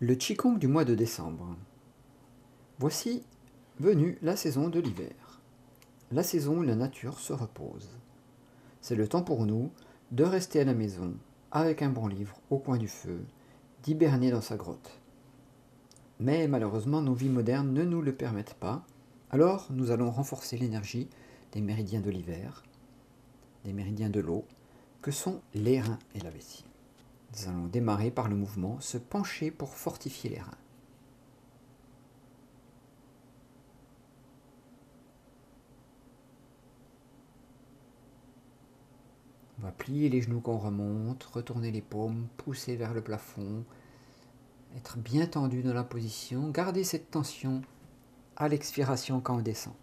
Le Qigong du mois de décembre. Voici venue la saison de l'hiver, la saison où la nature se repose. C'est le temps pour nous de rester à la maison, avec un bon livre au coin du feu, d'hiberner dans sa grotte. Mais malheureusement, nos vies modernes ne nous le permettent pas, alors nous allons renforcer l'énergie des méridiens de l'hiver, des méridiens de l'eau, que sont les reins et la vessie. Nous allons démarrer par le mouvement se pencher pour fortifier les reins. On va plier les genoux quand on remonte, retourner les paumes, pousser vers le plafond, être bien tendu dans la position, garder cette tension à l'expiration quand on descend.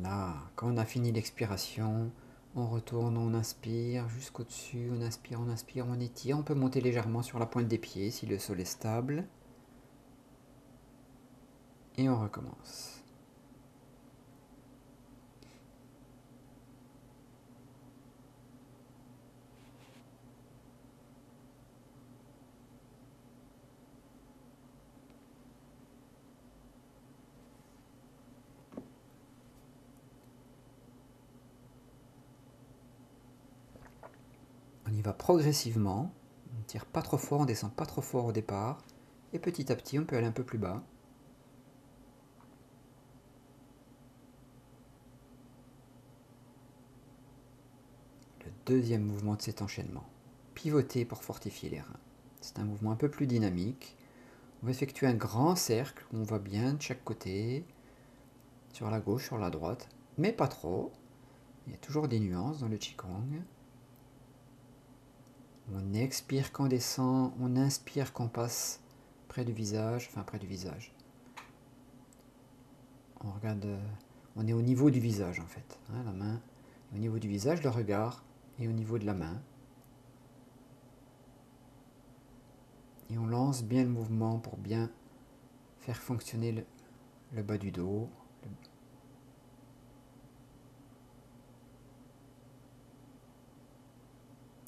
Là, quand on a fini l'expiration, on retourne, on inspire jusqu'au-dessus, on inspire, on étire. On peut monter légèrement sur la pointe des pieds si le sol est stable. Et on recommence. On y va progressivement. On ne tire pas trop fort, on ne descend pas trop fort au départ. Et petit à petit, on peut aller un peu plus bas. Le deuxième mouvement de cet enchaînement. Pivoter pour fortifier les reins. C'est un mouvement un peu plus dynamique. On va effectuer un grand cercle où on va bien de chaque côté, sur la gauche, sur la droite, mais pas trop. Il y a toujours des nuances dans le Qigong. On expire quand on descend, on inspire quand on passe près du visage, enfin près du visage. On regarde, on est au niveau du visage en fait. Hein, la main est au niveau du visage, le regard est au niveau de la main. Et on lance bien le mouvement pour bien faire fonctionner le bas du dos.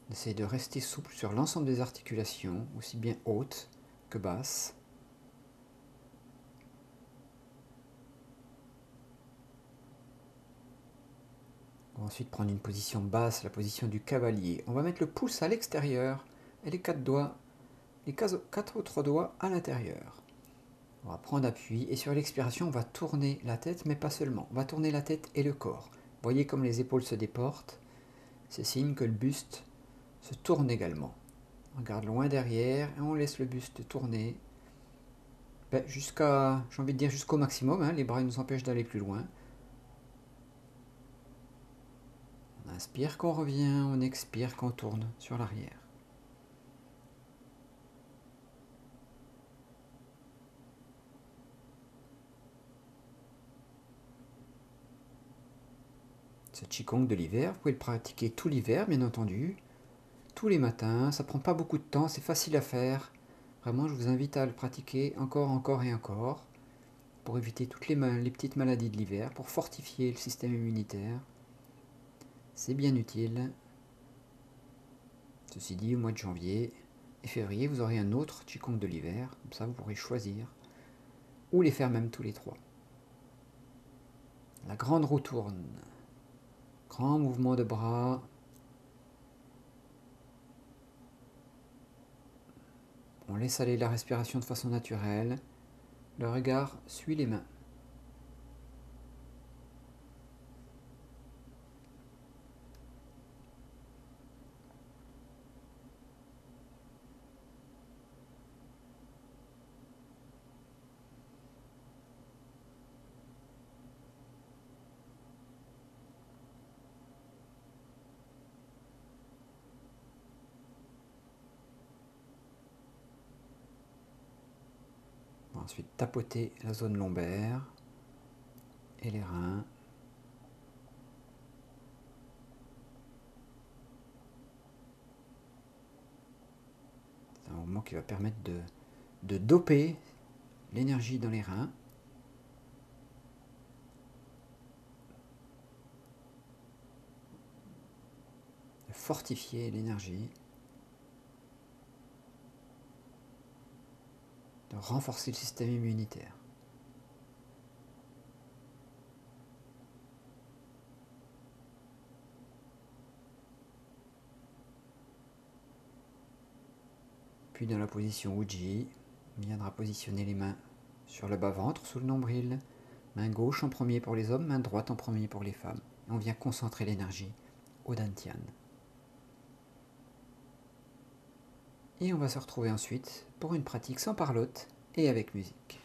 On essaye de rester souple sur l'ensemble des articulations, aussi bien hautes que basses. On va ensuite prendre une position basse, la position du cavalier. On va mettre le pouce à l'extérieur et les quatre autres doigts à l'intérieur. On va prendre appui et sur l'expiration, on va tourner la tête, mais pas seulement. On va tourner la tête et le corps. Vous voyez comme les épaules se déportent. C'est signe que le buste se tourne également. On regarde loin derrière et on laisse le buste tourner jusqu'à, j'ai envie de dire jusqu'au maximum. Hein, les bras nous empêchent d'aller plus loin. On inspire quand on revient, on expire quand on tourne sur l'arrière. Ce Qigong de l'hiver, vous pouvez le pratiquer tout l'hiver, bien entendu, tous les matins. Ça prend pas beaucoup de temps, c'est facile à faire. Vraiment, je vous invite à le pratiquer encore et encore, pour éviter toutes les petites maladies de l'hiver, pour fortifier le système immunitaire. C'est bien utile. Ceci dit, au mois de janvier et février, vous aurez un autre Qigong de l'hiver, comme ça vous pourrez choisir, ou les faire même tous les trois. La grande roue tourne. Grand mouvement de bras. On laisse aller la respiration de façon naturelle. Le regard suit les mains. On va ensuite tapoter la zone lombaire et les reins. C'est un mouvement qui va permettre de doper l'énergie dans les reins. De fortifier l'énergie. renforcer le système immunitaire. Puis dans la position Uji, on viendra positionner les mains sur le bas-ventre, sous le nombril, main gauche en premier pour les hommes, main droite en premier pour les femmes. Et on vient concentrer l'énergie au Dantian. Et on va se retrouver ensuite pour une pratique sans parlotte et avec musique.